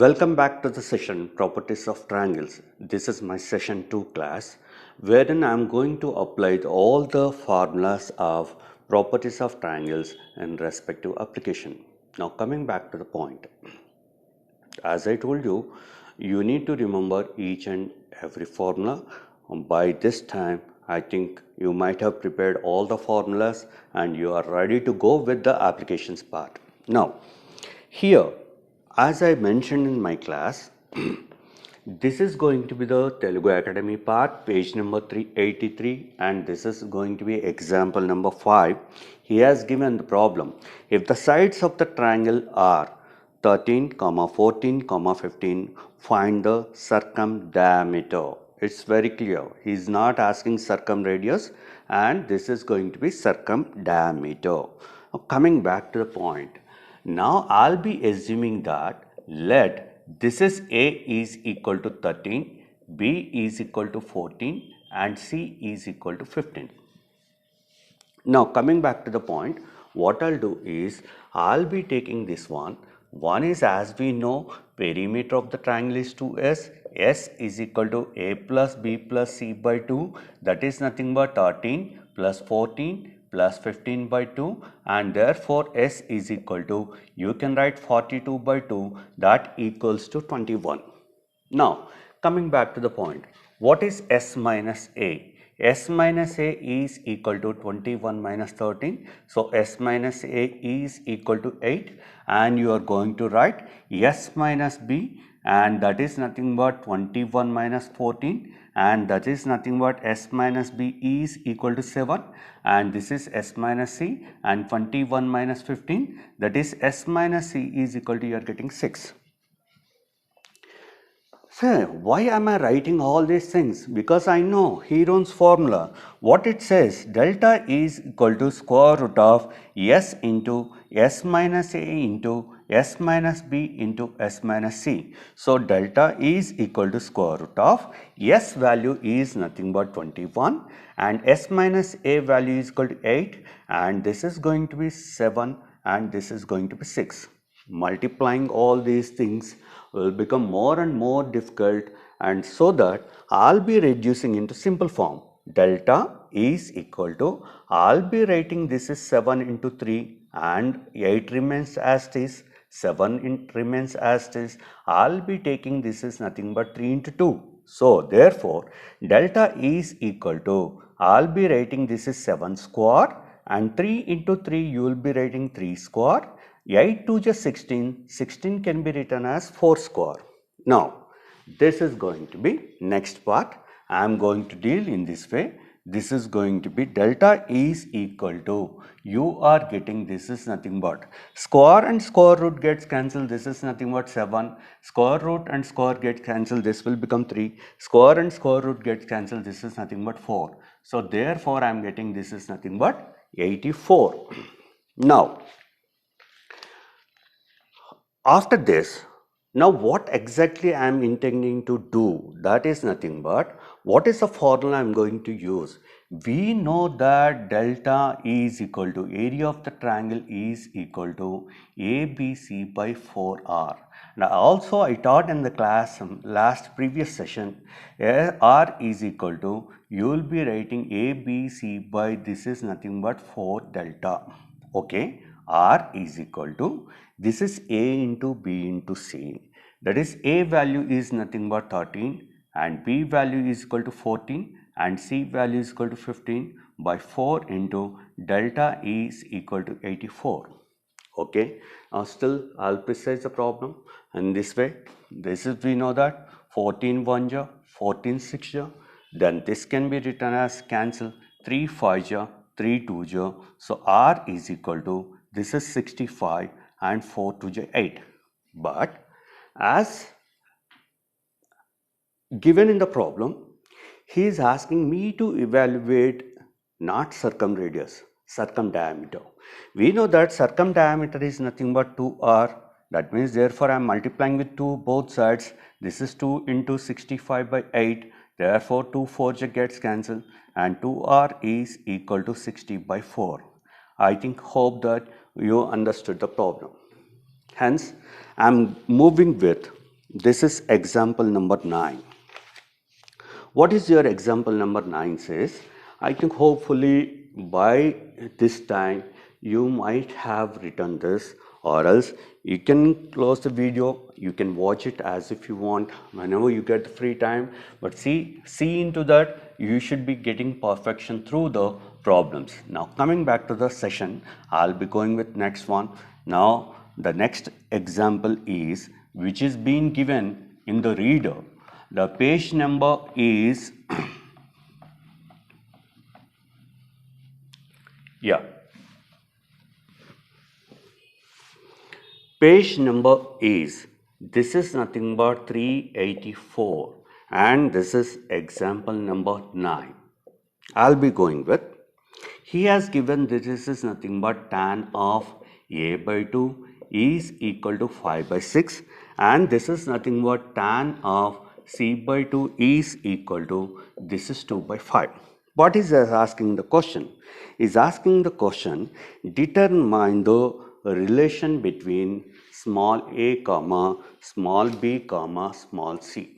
Welcome back to the session Properties of Triangles. This is my session 2 class wherein I am going to apply all the formulas of properties of triangles in respective application. Now coming back to the point. As I told you, you need to remember each and every formula. By this time, I think you might have prepared all the formulas and you are ready to go with the applications part. Now, here, as I mentioned in my class, this is going to be the Telugu Academy part, page number 383, and this is going to be example number 5. He has given the problem. If the sides of the triangle are 13, 14, 15, find the circumdiameter. It's very clear. He is not asking circumradius, and this is going to be circumdiameter. Now, coming back to the point. Now I'll be assuming that let this is A is equal to 13, B is equal to 14 and C is equal to 15. Now coming back to the point, what I'll do is I'll be taking this one. One is, as we know, perimeter of the triangle is 2S. S is equal to A plus B plus C by 2. That is nothing but 13 plus 14 plus 15 by 2, and therefore S is equal to, you can write 42 by 2, that equals to 21. Now coming back to the point, what is S minus A? S minus A is equal to 21 minus 13. So S minus A is equal to 8, and you are going to write S minus B, and that is nothing but 21 minus 14, and that is nothing but S minus B is equal to 7, and this is S minus C, and 21 minus 15, that is S minus C is equal to, you are getting 6. Sir, why am I writing all these things? Because I know Heron's formula. What it says, delta is equal to square root of S into S minus A into S minus B into S minus C. So delta is equal to square root of S value is nothing but 21 and S minus A value is equal to 8, and this is going to be 7 and this is going to be 6. Multiplying all these things will become more and more difficult, and so that I'll be reducing into simple form. Delta is equal to, I'll be writing this is 7 into 3 and 8 remains as it is, 7 remains as it is. I'll be taking this is nothing but 3 into 2. So therefore delta is equal to, I'll be writing this is 7 square, and 3 into 3 you will be writing 3 square. 8 to just 16, 16 can be written as 4 square. Now, this is going to be next part. I am going to deal in this way. This is going to be delta is equal to, you are getting this is nothing but square and square root gets cancelled, this is nothing but 7, square root and square gets cancelled, this will become 3, square and square root gets cancelled, this is nothing but 4. So therefore I am getting this is nothing but 84. Now, after this, now what exactly I am intending to do, that is nothing but, what is the formula I am going to use? We know that delta is equal to, area of the triangle is equal to ABC by 4R. Now also I taught in the class last previous session, R is equal to, you will be writing ABC by this is nothing but 4 delta. Okay, R is equal to, this is A into B into C. That is, A value is nothing but 13 and B value is equal to 14 and C value is equal to 15 by 4 into delta is equal to 84. Okay, now still I'll precise the problem in this way. This is, we know that 14 1 ja, 14 6 ja, then this can be written as cancel 3 5 ja, 3 2 ja. So R is equal to, this is 65 and 4 2 ja 8. But as given in the problem, he is asking me to evaluate not circumradius, circumdiameter. We know that circumdiameter is nothing but 2R. That means therefore I am multiplying with 2 both sides. This is 2 into 65 by 8. Therefore 2 4 gets cancelled and 2R is equal to 60 by 4. I hope that you understood the problem. Hence, I am moving with This is example number 9. What is your example number 9 says? I think hopefully by this time you might have written this, or else you can close the video, you can watch it as if you want whenever you get the free time, but see into that you should be getting perfection through the problems. Now coming back to the session, I'll be going with next one. Now the next example is which is being given in the reader. The page number is page number is, this is nothing but 384, and this is example number 9. I'll be going with, he has given this is nothing but tan of a by 2 is equal to 5 by 6, and this is nothing but tan of c by 2 is equal to, this is 2 by 5. What is asking the question? Is asking the question, determine the relation between small a comma small b comma small c.